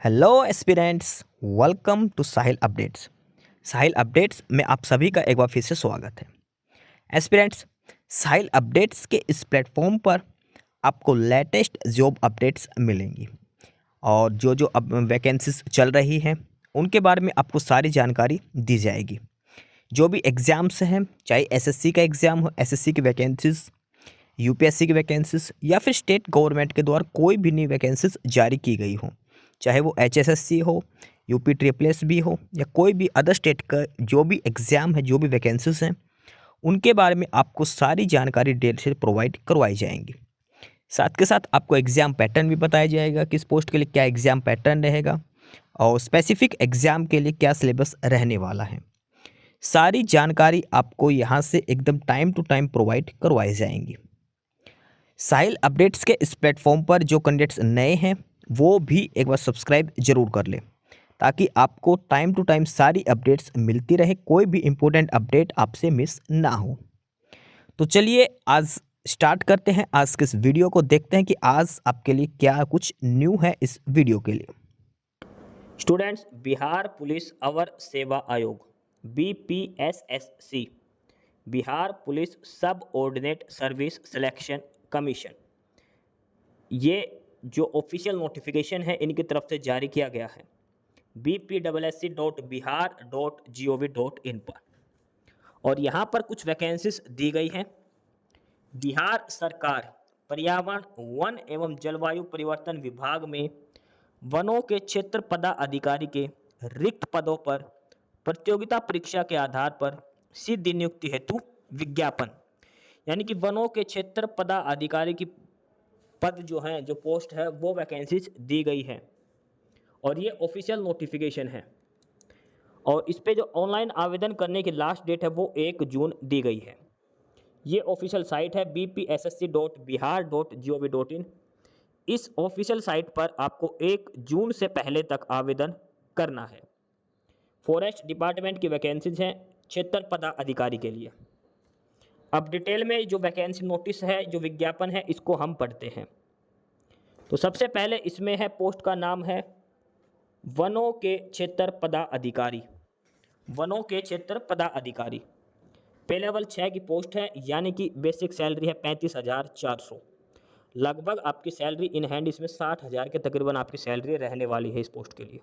Hello aspirants, welcome to Sahil updates. Sahil updates में आप सभी का एक बार फिर से स्वागत है। एस्पिरेंट्स, साहिल अपडेट्स के इस प्लेटफॉर्म पर आपको लेटेस्ट जॉब अपडेट्स मिलेंगी और जो जो अब वैकेंसीज चल रही हैं उनके बारे में आपको सारी जानकारी दी जाएगी। जो भी एग्ज़ाम्स हैं, चाहे एसएससी का एग्ज़ाम हो, एसएससी की वैकेंसीज, यूपीएससी की वैकेंसीज या फिर स्टेट गवर्नमेंट के द्वारा कोई भी नई वैकेंसीज जारी की गई हो, चाहे वो एचएसएससी हो, यूपी ट्रिपल एस भी हो या कोई भी अदर स्टेट का जो भी एग्ज़ाम है, जो भी वैकेंसीज हैं, उनके बारे में आपको सारी जानकारी डिटेल से प्रोवाइड करवाई जाएंगी। साथ के साथ आपको एग्ज़ाम पैटर्न भी बताया जाएगा, किस पोस्ट के लिए क्या एग्ज़ाम पैटर्न रहेगा और स्पेसिफिक एग्ज़ाम के लिए क्या सिलेबस रहने वाला है। सारी जानकारी आपको यहाँ से एकदम टाइम टू टाइम प्रोवाइड करवाई जाएंगी। साहिल अपडेट्स के इस प्लेटफॉर्म पर जो कैंडिडेट्स नए हैं वो भी एक बार सब्सक्राइब जरूर कर लें, ताकि आपको टाइम टू टाइम सारी अपडेट्स मिलती रहे, कोई भी इम्पोर्टेंट अपडेट आपसे मिस ना हो। तो चलिए आज स्टार्ट करते हैं, आज के इस वीडियो को देखते हैं कि आज आपके लिए क्या कुछ न्यू है इस वीडियो के लिए। स्टूडेंट्स, बिहार पुलिस अवर सेवा आयोग बीपीएसएससी, बिहार पुलिस सब ऑर्डिनेट सर्विस सिलेक्शन कमीशन, ये जो ऑफिशियल नोटिफिकेशन है इनकी तरफ से जारी किया गया है bpssc.bihar.gov.in पर। और यहाँ पर कुछ वैकेंसीज दी गई हैं। बिहार सरकार पर्यावरण, वन एवं जलवायु परिवर्तन विभाग में वनों के क्षेत्र पदाधिकारी के रिक्त पदों पर प्रतियोगिता परीक्षा के आधार पर सीधी नियुक्ति हेतु विज्ञापन, यानी कि वनों के क्षेत्र पदाधिकारी की पद जो हैं, जो पोस्ट है, वो वैकेंसीज दी गई है और ये ऑफिशियल नोटिफिकेशन है। और इस पे जो ऑनलाइन आवेदन करने की लास्ट डेट है वो 1 जून दी गई है। ये ऑफिशियल साइट है bpssc.bihar.gov.in। इस ऑफिशियल साइट पर आपको 1 जून से पहले तक आवेदन करना है। फॉरेस्ट डिपार्टमेंट की वैकेंसीज हैं क्षेत्र पदाधिकारी के लिए। अब डिटेल में जो वैकेंसी नोटिस है, जो विज्ञापन है, इसको हम पढ़ते हैं। तो सबसे पहले इसमें है, पोस्ट का नाम है वनों के क्षेत्र पदाधिकारी। वनों के क्षेत्र पदाधिकारी पे लेवल 6 की पोस्ट है, यानी कि बेसिक सैलरी है 35,400। लगभग आपकी सैलरी इन हैंड इसमें 60,000 के तकरीबन आपकी सैलरी रहने वाली है। इस पोस्ट के लिए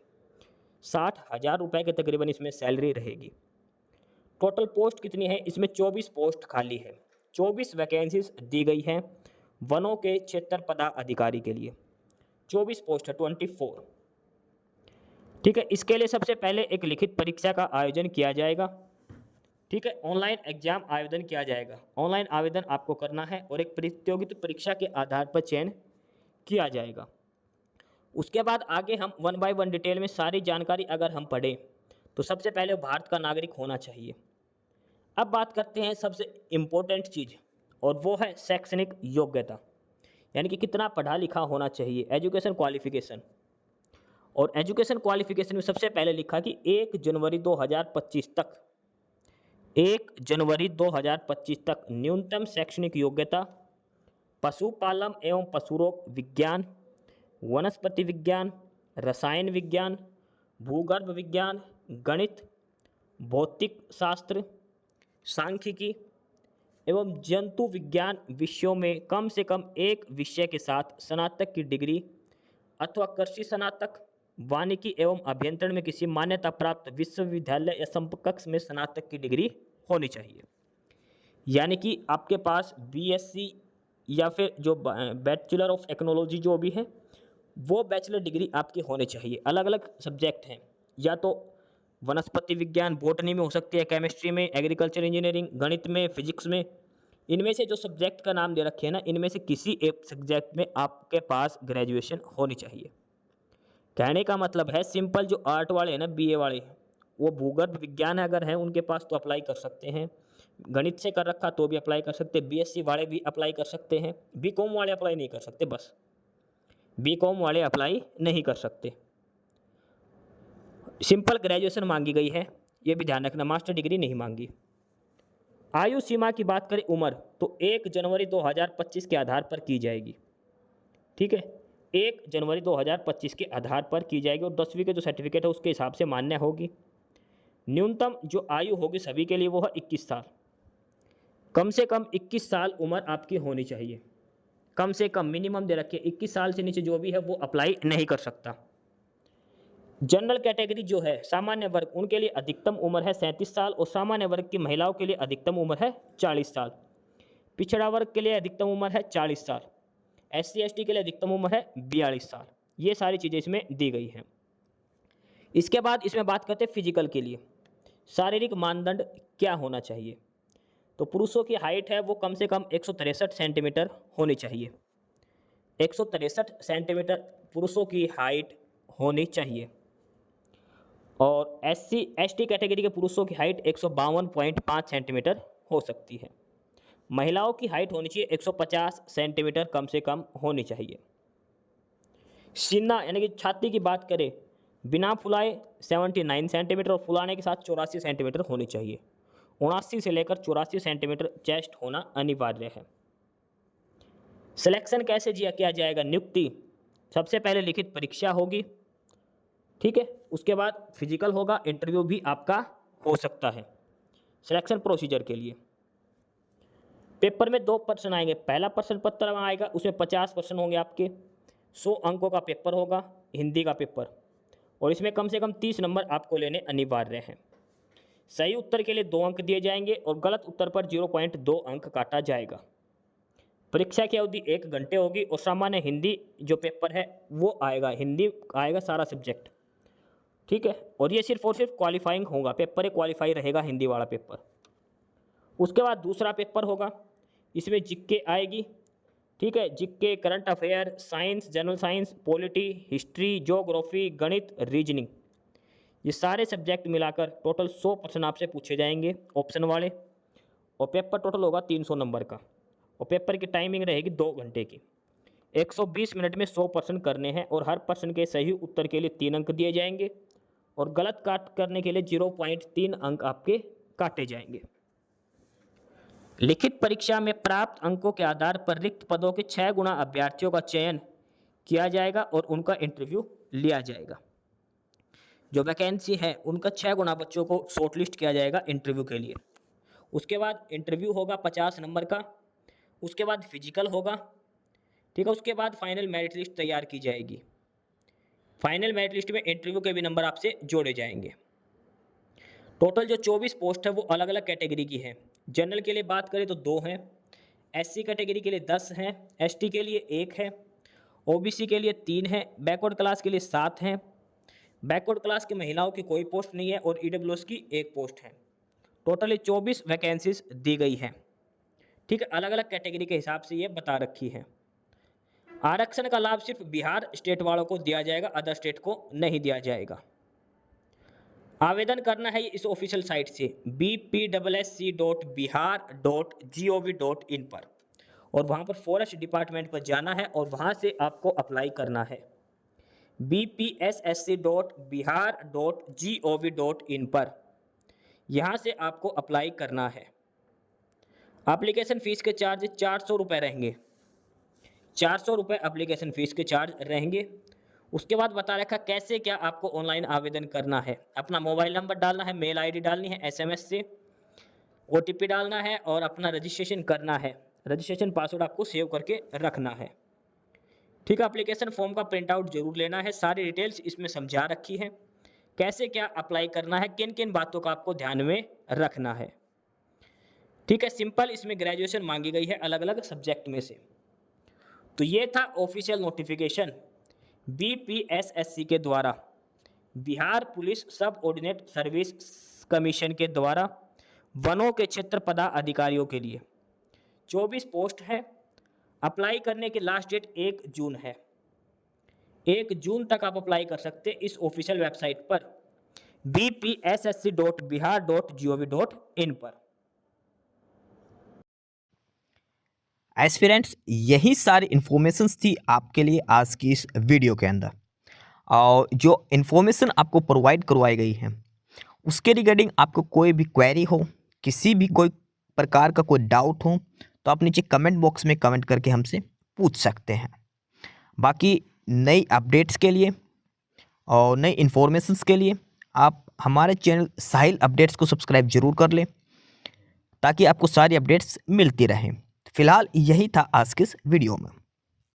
60,000 रुपये के तकरीबन इसमें सैलरी रहेगी। टोटल पोस्ट कितनी है? इसमें 24 पोस्ट खाली है। 24 वैकेंसीज दी गई हैं वनों के क्षेत्र पदाधिकारी के लिए। 24 पोस्ट है, 24। ठीक है। इसके लिए सबसे पहले एक लिखित परीक्षा का आयोजन किया जाएगा। ठीक है, ऑनलाइन एग्जाम आवेदन किया जाएगा। ऑनलाइन आवेदन आपको करना है और एक प्रतियोगिता परीक्षा के आधार पर चयन किया जाएगा। उसके बाद आगे हम 1 बाय 1 डिटेल में सारी जानकारी अगर हम पढ़ें तो सबसे पहले भारत का नागरिक होना चाहिए। अब बात करते हैं सबसे इम्पोर्टेंट चीज़, और वो है शैक्षणिक योग्यता, यानी कि कितना पढ़ा लिखा होना चाहिए, एजुकेशन क्वालिफिकेशन। और एजुकेशन क्वालिफिकेशन में सबसे पहले लिखा कि 1 जनवरी 2025 तक, 1 जनवरी 2025 तक न्यूनतम शैक्षणिक योग्यता पशुपालन एवं पशुरोग विज्ञान, वनस्पति विज्ञान, रसायन विज्ञान, भूगर्भ विज्ञान, गणित, भौतिक शास्त्र, सांख्यिकी एवं जंतु विज्ञान विषयों में कम से कम एक विषय के साथ स्नातक की डिग्री अथवा कृषि स्नातक, वानिकी एवं अभियंत्रण में किसी मान्यता प्राप्त विश्वविद्यालय या समकक्ष में स्नातक की डिग्री होनी चाहिए। यानी कि आपके पास बीएससी या फिर जो बैचलर ऑफ टेक्नोलॉजी जो भी है, वो बैचलर डिग्री आपकी होनी चाहिए। अलग अलग सब्जेक्ट हैं, या तो वनस्पति विज्ञान बॉटनी में हो सकती है, केमिस्ट्री में, एग्रीकल्चर इंजीनियरिंग, गणित में, फिजिक्स में। इनमें से जो सब्जेक्ट का नाम दे रखे हैं ना, इनमें से किसी एक सब्जेक्ट में आपके पास ग्रेजुएशन होनी चाहिए। कहने का मतलब है, सिंपल जो आर्ट वाले हैं ना, बीए वाले, वो भूगर्भ विज्ञान अगर हैं उनके पास तो अप्लाई कर सकते हैं, गणित से कर रखा तो भी अप्लाई कर सकते, बीएससी वाले भी अप्लाई कर सकते हैं, बीकॉम वाले अप्लाई नहीं कर सकते, बस बीकॉम वाले अप्लाई नहीं कर सकते। सिंपल ग्रेजुएशन मांगी गई है, ये भी ध्यान रखना, मास्टर डिग्री नहीं मांगी। आयु सीमा की बात करें, उम्र, तो 1 जनवरी 2025 के आधार पर की जाएगी। ठीक है, 1 जनवरी 2025 के आधार पर की जाएगी और 10वीं के जो सर्टिफिकेट है उसके हिसाब से मान्य होगी। न्यूनतम जो आयु होगी सभी के लिए वो है 21 साल। कम से कम 21 साल उम्र आपकी होनी चाहिए, कम से कम मिनिमम दे रखिए। 21 साल से नीचे जो भी है वो अप्लाई नहीं कर सकता। जनरल कैटेगरी जो है सामान्य वर्ग, उनके लिए अधिकतम उम्र है 37 साल और सामान्य वर्ग की महिलाओं के लिए अधिकतम उम्र है 40 साल। पिछड़ा वर्ग के लिए अधिकतम उम्र है 40 साल। SC ST के लिए अधिकतम उम्र है 42 साल। ये सारी चीज़ें इसमें दी गई हैं। इसके बाद इसमें बात करते हैं फिजिकल के लिए शारीरिक मानदंड क्या होना चाहिए। तो पुरुषों की हाइट है वो कम से कम 163 सेंटीमीटर होनी चाहिए। 163 सेंटीमीटर पुरुषों की हाइट होनी चाहिए। और SC ST कैटेगरी के पुरुषों की हाइट 152.5 सेंटीमीटर हो सकती है। महिलाओं की हाइट होनी चाहिए 150 सेंटीमीटर कम से कम होनी चाहिए। सीना यानी कि छाती की बात करें बिना फुलाए 79 सेंटीमीटर और फुलाने के साथ 84 सेंटीमीटर होनी चाहिए। 79 से लेकर 84 सेंटीमीटर चेस्ट होना अनिवार्य है। सिलेक्शन कैसे किया जाएगा? नियुक्ति सबसे पहले लिखित परीक्षा होगी, ठीक है, उसके बाद फिजिकल होगा, इंटरव्यू भी आपका हो सकता है। सिलेक्शन प्रोसीजर के लिए पेपर में 2 प्रश्न आएंगे। पहला प्रश्न पत्र आएगा, उसमें 50 प्रश्न होंगे आपके। 100 अंकों का पेपर होगा, हिंदी का पेपर, और इसमें कम से कम 30 नंबर आपको लेने अनिवार्य हैं। सही उत्तर के लिए 2 अंक दिए जाएंगे और गलत उत्तर पर 0.2 अंक काटा जाएगा। परीक्षा की अवधि 1 घंटे होगी और सामान्य हिंदी जो पेपर है वो आएगा, हिंदी आएगा सारा सब्जेक्ट, ठीक है, और ये सिर्फ और सिर्फ क्वालिफाइंग होगा, पेपर क्वालिफाई रहेगा हिंदी वाला पेपर। उसके बाद दूसरा पेपर होगा, इसमें जीके आएगी, ठीक है, GK, current affair, science, general science, polity, history, geography, गणित, रीजनिंग, ये सारे सब्जेक्ट मिलाकर टोटल 100 प्रश्न आपसे पूछे जाएंगे ऑप्शन वाले, और पेपर टोटल होगा 300 नंबर का, और पेपर की टाइमिंग रहेगी 2 घंटे की। 120 मिनट में 100 प्रश्न करने हैं और हर प्रश्न के सही उत्तर के लिए 3 अंक दिए जाएंगे और गलत काट करने के लिए 0.3 अंक आपके काटे जाएंगे। लिखित परीक्षा में प्राप्त अंकों के आधार पर रिक्त पदों के 6 गुना अभ्यर्थियों का चयन किया जाएगा और उनका इंटरव्यू लिया जाएगा। जो वैकेंसी है उनका 6 गुना बच्चों को शॉर्टलिस्ट किया जाएगा इंटरव्यू के लिए। उसके बाद इंटरव्यू होगा 50 नंबर का, उसके बाद फिजिकल होगा, ठीक है, उसके बाद फाइनल मेरिट लिस्ट तैयार की जाएगी। फाइनल मेरिट लिस्ट में इंटरव्यू के भी नंबर आपसे जोड़े जाएंगे। टोटल जो 24 पोस्ट है वो अलग अलग कैटेगरी की है। जनरल के लिए बात करें तो 2 हैं, SC कैटेगरी के लिए 10 हैं, ST के लिए 1 है, OBC के लिए 3 है, बैकवर्ड क्लास के लिए 7 हैं, बैकवर्ड क्लास की महिलाओं की कोई पोस्ट नहीं है और EWS की 1 पोस्ट है। टोटली 24 वैकेंसीज दी गई हैं, ठीक है, अलग अलग कैटेगरी के हिसाब से ये बता रखी है। आरक्षण का लाभ सिर्फ बिहार स्टेट वालों को दिया जाएगा, अदर स्टेट को नहीं दिया जाएगा। आवेदन करना है इस ऑफिशियल साइट से bpssc.bihar.gov.in पर, और वहाँ पर फॉरेस्ट डिपार्टमेंट पर जाना है और वहाँ से आपको अप्लाई करना है bpssc.bihar.gov.in पर, यहाँ से आपको अप्लाई करना है। एप्लीकेशन फ़ीस के चार्ज 400 रुपये रहेंगे, 400 रुपये एप्लीकेशन फ़ीस के चार्ज रहेंगे। उसके बाद बता रखा कैसे क्या आपको ऑनलाइन आवेदन करना है। अपना मोबाइल नंबर डालना है, मेल आईडी डालनी है, SMS से OTP डालना है और अपना रजिस्ट्रेशन करना है। रजिस्ट्रेशन पासवर्ड आपको सेव करके रखना है, ठीक है। एप्लीकेशन फॉर्म का प्रिंट आउट जरूर लेना है। सारी डिटेल्स इसमें समझा रखी है, कैसे क्या अप्लाई करना है, किन किन बातों का आपको ध्यान में रखना है, ठीक है। सिंपल इसमें ग्रेजुएशन मांगी गई है अलग अलग सब्जेक्ट में से। तो ये था ऑफिशियल नोटिफिकेशन BPSSC के द्वारा, बिहार पुलिस सब ऑर्डिनेट सर्विस कमीशन के द्वारा वनों के क्षेत्र पदाधिकारियों के लिए 24 पोस्ट है। अप्लाई करने की लास्ट डेट 1 जून है। 1 जून तक आप अप्लाई कर सकते हैं इस ऑफिशियल वेबसाइट पर bpssc.bihar.gov.in पर। एस्पिरेंट्स, यही सारी इन्फॉर्मेशंस थी आपके लिए आज की इस वीडियो के अंदर, और जो इन्फॉर्मेशन आपको प्रोवाइड करवाई गई है उसके रिगार्डिंग आपको कोई भी क्वेरी हो, किसी भी कोई प्रकार का कोई डाउट हो, तो आप नीचे कमेंट बॉक्स में कमेंट करके हमसे पूछ सकते हैं। बाकी नई अपडेट्स के लिए और नई इन्फॉर्मेशंस के लिए आप हमारे चैनल साहिल अपडेट्स को सब्सक्राइब जरूर कर लें, ताकि आपको सारी अपडेट्स मिलती रहें। फिलहाल यही था आज के इस वीडियो में।